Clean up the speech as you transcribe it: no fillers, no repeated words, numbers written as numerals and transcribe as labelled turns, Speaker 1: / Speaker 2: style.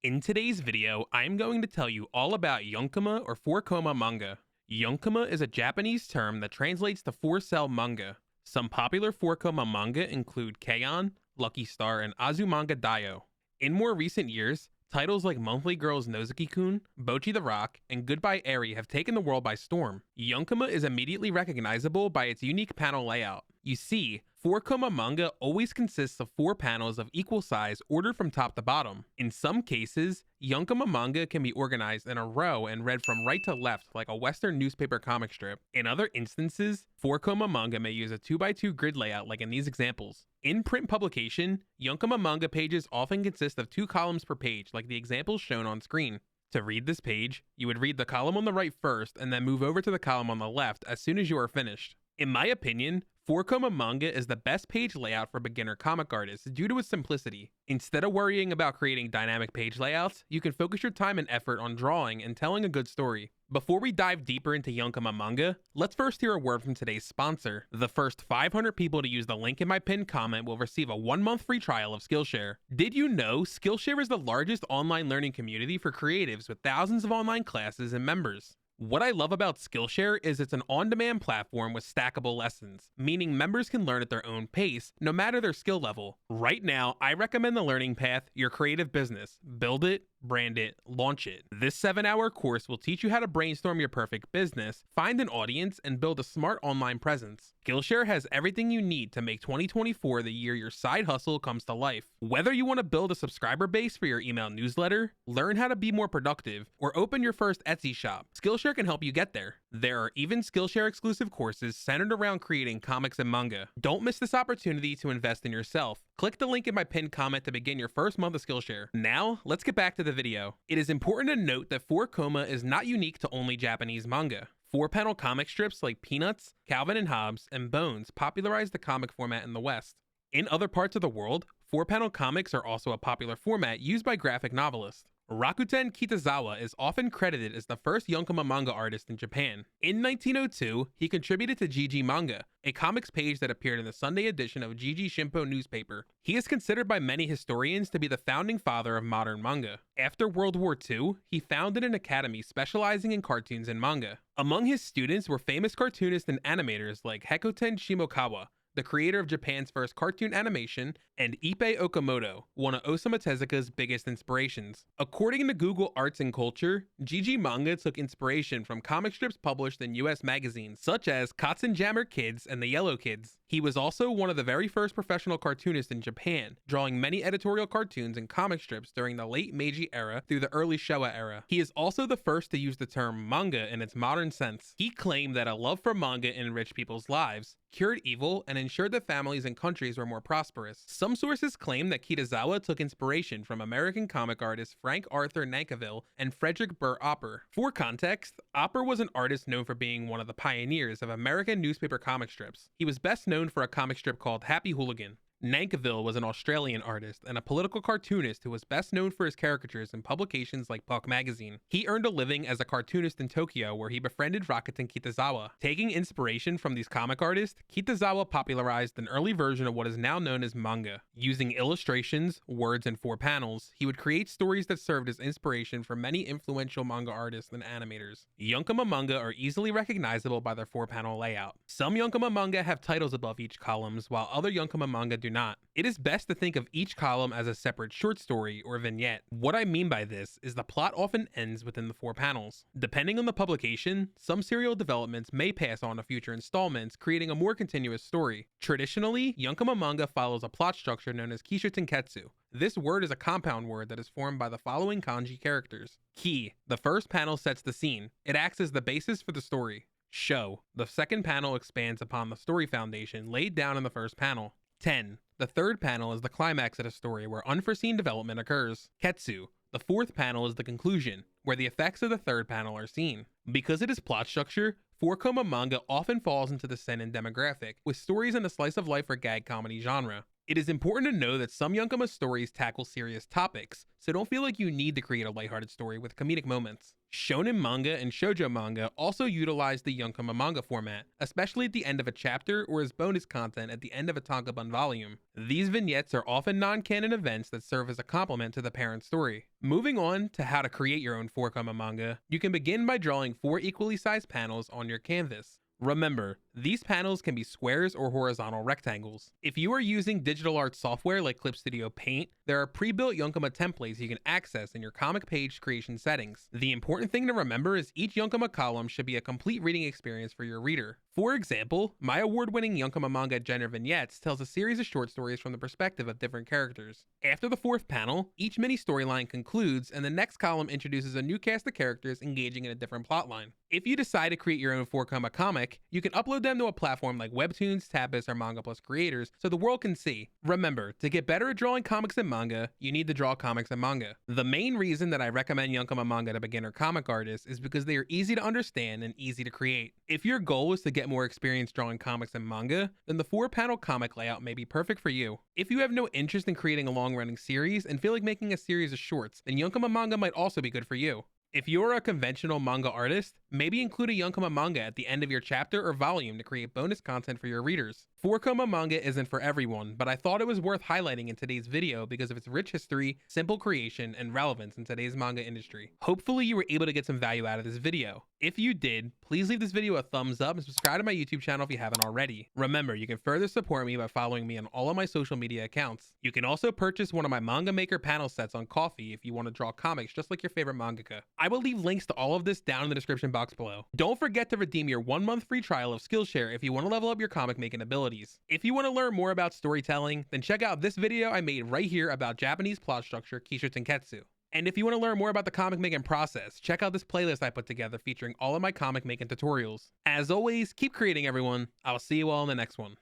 Speaker 1: In today's video, I'm going to tell you all about Yonkoma or 4-koma manga. Yonkoma is a Japanese term that translates to 4-cell manga. Some popular 4-koma manga include K-On!, Lucky Star, and Azumanga Daioh. In more recent years, titles like Monthly Girls Nozuki-kun, Bocchi The Rock, and Goodbye Eri have taken the world by storm. Yonkoma is immediately recognizable by its unique panel layout. You see, 4-koma manga always consists of 4 panels of equal size ordered from top to bottom. In some cases, Yonkoma manga can be organized in a row and read from right to left like a Western newspaper comic strip. In other instances, 4-koma manga may use a 2x2 grid layout like in these examples. In print publication, Yonkoma manga pages often consist of 2 columns per page like the examples shown on screen. To read this page, you would read the column on the right first and then move over to the column on the left as soon as you are finished. In my opinion, 4-koma manga is the best page layout for beginner comic artists due to its simplicity. Instead of worrying about creating dynamic page layouts, you can focus your time and effort on drawing and telling a good story. Before we dive deeper into Yonkoma manga, let's first hear a word from today's sponsor. The first 500 people to use the link in my pinned comment will receive a 1-month free trial of Skillshare. Did you know Skillshare is the largest online learning community for creatives with thousands of online classes and members? What I love about Skillshare is it's an on-demand platform with stackable lessons, meaning members can learn at their own pace, no matter their skill level. Right now, I recommend the learning path, Your Creative Business. Build it, brand it, launch it. This 7-hour course will teach you how to brainstorm your perfect business, find an audience, and build a smart online presence. Skillshare has everything you need to make 2024 the year your side hustle comes to life. Whether you want to build a subscriber base for your email newsletter, learn how to be more productive, or open your first Etsy shop, Skillshare can help you get there. There are even Skillshare exclusive courses centered around creating comics and manga. Don't miss this opportunity to invest in yourself. Click the link in my pinned comment to begin your first month of Skillshare. Now, let's get back to the video. It is important to note that 4-koma is not unique to only Japanese manga. 4-panel comic strips like Peanuts, Calvin and Hobbes, and Bones popularized the comic format in the West. In other parts of the world, 4-panel comics are also a popular format used by graphic novelists. Rakuten Kitazawa is often credited as the first Yonkoma manga artist in Japan. In 1902, he contributed to Jiji Manga, a comics page that appeared in the Sunday edition of Jiji Shimpo newspaper. He is considered by many historians to be the founding father of modern manga. After World War II, he founded an academy specializing in cartoons and manga. Among his students were famous cartoonists and animators like Hekoten Shimokawa, the creator of Japan's first cartoon animation, and Ippei Okamoto, one of Osamu Tezuka's biggest inspirations. According to Google Arts and Culture, Jiji Manga took inspiration from comic strips published in US magazines, such as Katzenjammer Kids and The Yellow Kids. He was also one of the very first professional cartoonists in Japan, drawing many editorial cartoons and comic strips during the late Meiji era through the early Showa era. He is also the first to use the term manga in its modern sense. He claimed that a love for manga enriched people's lives, cured evil, and ensured that families and countries were more prosperous. Some sources claim that Kitazawa took inspiration from American comic artists Frank Arthur Nankivell and Frederick Burr Opper. For context, Opper was an artist known for being one of the pioneers of American newspaper comic strips. He was best known for a comic strip called Happy Hooligan. Nankivell was an Australian artist and a political cartoonist who was best known for his caricatures in publications like Puck magazine. He earned a living as a cartoonist in Tokyo where he befriended Rakuten Kitazawa. Taking inspiration from these comic artists, Kitazawa popularized an early version of what is now known as manga. Using illustrations, words, and 4 panels, he would create stories that served as inspiration for many influential manga artists and animators. Yonkoma manga are easily recognizable by their 4-panel layout. Some Yonkoma manga have titles above each columns, while other Yonkoma manga do not. It is best to think of each column as a separate short story or vignette. What I mean by this is the plot often ends within the 4 panels. Depending on the publication, some serial developments may pass on to future installments, creating a more continuous story. Traditionally, Yonkoma manga follows a plot structure known as Kishotenketsu. This word is a compound word that is formed by the following kanji characters. Ki, the first panel sets the scene. It acts as the basis for the story. Sho, the second panel expands upon the story foundation laid down in the first panel. 10. The third panel is the climax of a story where unforeseen development occurs. Ketsu. The fourth panel is the conclusion, where the effects of the third panel are seen. Because it is plot structure, 4-koma manga often falls into the seinen demographic, with stories in the slice of life or gag comedy genre. It is important to know that some Yonkoma stories tackle serious topics, so don't feel like you need to create a lighthearted story with comedic moments. Shonen manga and shoujo manga also utilize the Yonkoma manga format, especially at the end of a chapter or as bonus content at the end of a tankobon volume. These vignettes are often non-canon events that serve as a complement to the parent story. Moving on to how to create your own 4-koma manga, you can begin by drawing 4 equally sized panels on your canvas. Remember, these panels can be squares or horizontal rectangles. If you are using digital art software like Clip Studio Paint, there are pre-built Yonkoma templates you can access in your comic page creation settings. The important thing to remember is each Yonkoma column should be a complete reading experience for your reader. For example, my award-winning Yonkoma manga Genre Vignettes tells a series of short stories from the perspective of different characters. After the 4th panel, each mini storyline concludes and the next column introduces a new cast of characters engaging in a different plotline. If you decide to create your own 4-koma comic, you can upload them to a platform like Webtoons, Tapas, or Manga Plus Creators so the world can see. Remember, to get better at drawing comics and manga, you need to draw comics and manga. The main reason that I recommend Yonkoma manga to beginner comic artists is because they are easy to understand and easy to create. If your goal is to get more experience drawing comics and manga, then the 4-panel comic layout may be perfect for you. If you have no interest in creating a long-running series and feel like making a series of shorts, then Yonkoma manga might also be good for you. If you're a conventional manga artist, maybe include a Yonkoma manga at the end of your chapter or volume to create bonus content for your readers. 4-koma manga isn't for everyone, but I thought it was worth highlighting in today's video because of its rich history, simple creation, and relevance in today's manga industry. Hopefully you were able to get some value out of this video. If you did, please leave this video a thumbs up and subscribe to my YouTube channel if you haven't already. Remember, you can further support me by following me on all of my social media accounts. You can also purchase one of my Manga Maker panel sets on Ko-fi if you want to draw comics just like your favorite mangaka. I will leave links to all of this down in the description box below. Don't forget to redeem your 1-month free trial of Skillshare if you want to level up your comic making abilities. If you want to learn more about storytelling, then check out this video I made right here about Japanese plot structure Kishotenketsu. And if you want to learn more about the comic making process, check out this playlist I put together featuring all of my comic making tutorials. As always, keep creating everyone. I'll see you all in the next one.